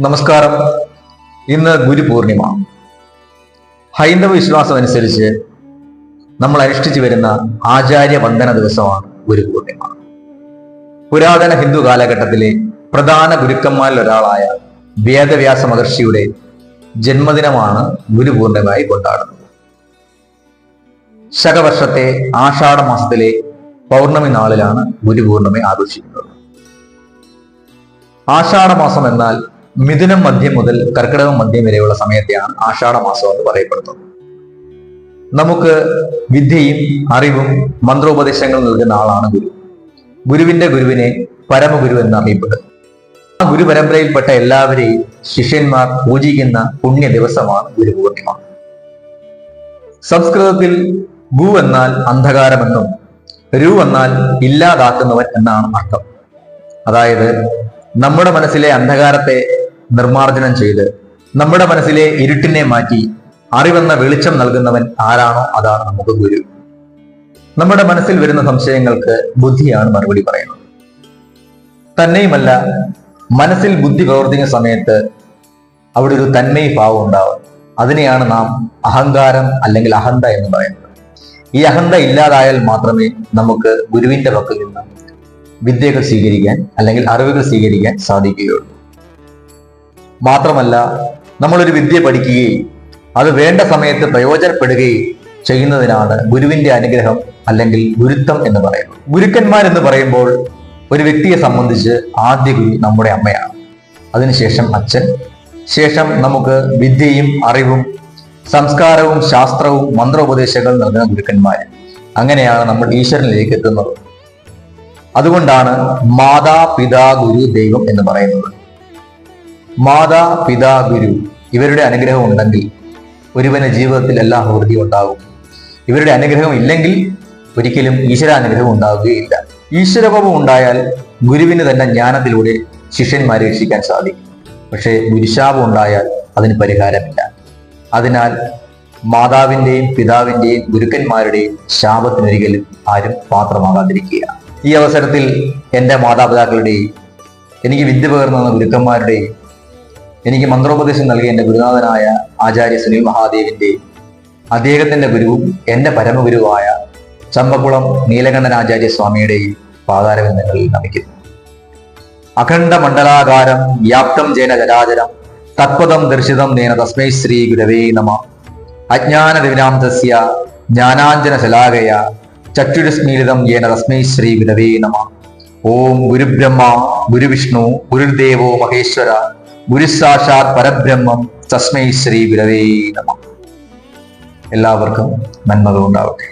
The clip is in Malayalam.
നമസ്കാരം. ഇന്ന് ഗുരുപൂർണിമ. ഹൈന്ദവ വിശ്വാസം അനുസരിച്ച് നമ്മൾ അനുഷ്ഠിച്ചു വരുന്ന ആചാര്യ വന്ദന ദിവസമാണ് ഗുരുപൂർണിമ. പുരാതന ഹിന്ദു കാലഘട്ടത്തിലെ പ്രധാന ഗുരുക്കന്മാരിൽ ഒരാളായ വേദവ്യാസ മഹർഷിയുടെ ജന്മദിനമാണ് ഗുരുപൂർണിമയായി കൊണ്ടാടുന്നത്. ശകവർഷത്തെ ആഷാഢ മാസത്തിലെ പൗർണമി നാളിലാണ് ഗുരുപൂർണിമ ആഘോഷിക്കുന്നത്. ആഷാഢ മാസം എന്നാൽ മിഥുനം മധ്യം മുതൽ കർക്കിടകം മധ്യം വരെയുള്ള സമയത്തെയാണ് ആഷാഢ മാസം എന്ന് പറയപ്പെടുന്നത്. നമുക്ക് വിദ്യയും അറിവും മന്ത്രോപദേശങ്ങളും നൽകുന്ന ആളാണ് ഗുരു. ഗുരുവിന്റെ ഗുരുവിനെ പരമഗുരു എന്നറിയപ്പെടും. ആ ഗുരു പരമ്പരയിൽപ്പെട്ട എല്ലാവരെയും ശിഷ്യന്മാർ പൂജിക്കുന്ന പുണ്യ ദിവസമാണ് ഗുരുപൂർണിമ. സംസ്കൃതത്തിൽ ഗു എന്നാൽ അന്ധകാരമെന്നും രു എന്നാൽ ഇല്ലാതാക്കുന്നവൻ എന്നാണ് അർത്ഥം. അതായത് നമ്മുടെ മനസ്സിലെ അന്ധകാരത്തെ നിർമാർജനം ചെയ്ത് നമ്മുടെ മനസ്സിലെ ഇരുട്ടിനെ മാറ്റി അറിവെന്ന വെളിച്ചം നൽകുന്നവൻ ആരാണോ അതാണ് നമുക്ക് ഗുരു. നമ്മുടെ മനസ്സിൽ വരുന്ന സംശയങ്ങൾക്ക് ബുദ്ധിയാണ് മറുപടി പറയുന്നത്. തന്നെയുമല്ല, മനസ്സിൽ ബുദ്ധി പ്രവർത്തിക്കുന്ന സമയത്ത് അവിടെ ഒരു തന്മയി ഭാവം ഉണ്ടാവും. അതിനെയാണ് നാം അഹങ്കാരം അല്ലെങ്കിൽ അഹന്ത എന്ന് പറയുന്നത്. ഈ അഹന്ത ഇല്ലാതായാൽ മാത്രമേ നമുക്ക് ഗുരുവിന്റെ പക്കൽ നിന്ന് വിദ്യകൾ സ്വീകരിക്കാൻ അല്ലെങ്കിൽ അറിവുകൾ സ്വീകരിക്കാൻ സാധിക്കുകയുള്ളൂ. മാത്രമല്ല, നമ്മളൊരു വിദ്യ പഠിക്കുകയും അത് വേണ്ട സമയത്ത് പ്രയോജനപ്പെടുകയും ചെയ്യുന്നതിനാണ് ഗുരുവിന്റെ അനുഗ്രഹം അല്ലെങ്കിൽ ഗുരുത്വം എന്ന് പറയുന്നത്. ഗുരുക്കന്മാർ എന്ന് പറയുമ്പോൾ ഒരു വ്യക്തിയെ സംബന്ധിച്ച് ആദ്യ ഗുരു നമ്മുടെ അമ്മയാണ്, അതിനുശേഷം അച്ഛൻ, ശേഷം നമുക്ക് വിദ്യയും അറിവും സംസ്കാരവും ശാസ്ത്രവും മന്ത്രോപദേശങ്ങൾ നൽകുന്ന ഗുരുക്കന്മാർ. അങ്ങനെയാണ് നമ്മൾ ഈശ്വരനിലേക്ക് എത്തുന്നത്. അതുകൊണ്ടാണ് മാതാ പിതാ ഗുരു ദൈവം എന്ന് പറയുന്നത്. മാതാ പിതാ ഗുരു ഇവരുടെ അനുഗ്രഹം ഉണ്ടെങ്കിൽ ഒരുവന് ജീവിതത്തിൽ എല്ലാ അഭിവൃദ്ധിയും ഉണ്ടാകും. ഇവരുടെ അനുഗ്രഹം ഇല്ലെങ്കിൽ ഒരിക്കലും ഈശ്വരാനുഗ്രഹം ഉണ്ടാവുകയില്ല. ഈശ്വരകോപം ഉണ്ടായാൽ ഗുരുവിന് തന്നെ ജ്ഞാനത്തിലൂടെ ശിഷ്യന്മാരെ രക്ഷിക്കാൻ സാധിക്കും. പക്ഷേ ഗുരുശാപം ഉണ്ടായാൽ അതിന് പരിഹാരമില്ല. അതിനാൽ മാതാവിന്റെയും പിതാവിന്റെയും ഗുരുക്കന്മാരുടെയും ശാപത്തിനൊരിക്കലും ആരും പാത്രമാകാതിരിക്കുക. ഈ അവസരത്തിൽ എൻ്റെ മാതാപിതാക്കളുടെയും എനിക്ക് വിദ്യ പകർന്നു ഗുരുക്കന്മാരുടെയും എനിക്ക് മന്ത്രോപദേശം നൽകിയ എൻ്റെ ഗുരുനാഥനായ ആചാര്യ സുനിൽ മഹാദേവിന്റെയും അദ്ദേഹത്തിന്റെ ഗുരുവും എൻ്റെ പരമഗുരുവായ ചമ്പക്കുളം നീലകണ്ഠൻ ആചാര്യ സ്വാമിയുടെയും പാതാരബന്ധങ്ങളിൽ നമിക്കുന്നു. അഖണ്ഡ മണ്ഡലാകാരം വ്യാപ്തം ജേന ചരാചരം തത്പദം ദർശിതം നേന തസ്മൈ ശ്രീ ഗുരവേ നമ. അജ്ഞാന ദിവിനാംതസ്യ ജ്ഞാനാഞ്ജന ശലാകയ ചക്ഷുരുസ്മീലിതം യേന തസ്മൈ ശ്രീ ഗുരവേ നമ. ഓം ഗുരുബ്രഹ്മ ഗുരുവിഷ്ണു ഗുരുദേവോ മഹേശ്വര ഗുരുസാക്ഷാത് പരബ്രഹ്മം തസ്മൈ ശ്രീ ഗുരവേ നമ. എല്ലാവർക്കും നന്മകൾ ഉണ്ടാവട്ടെ.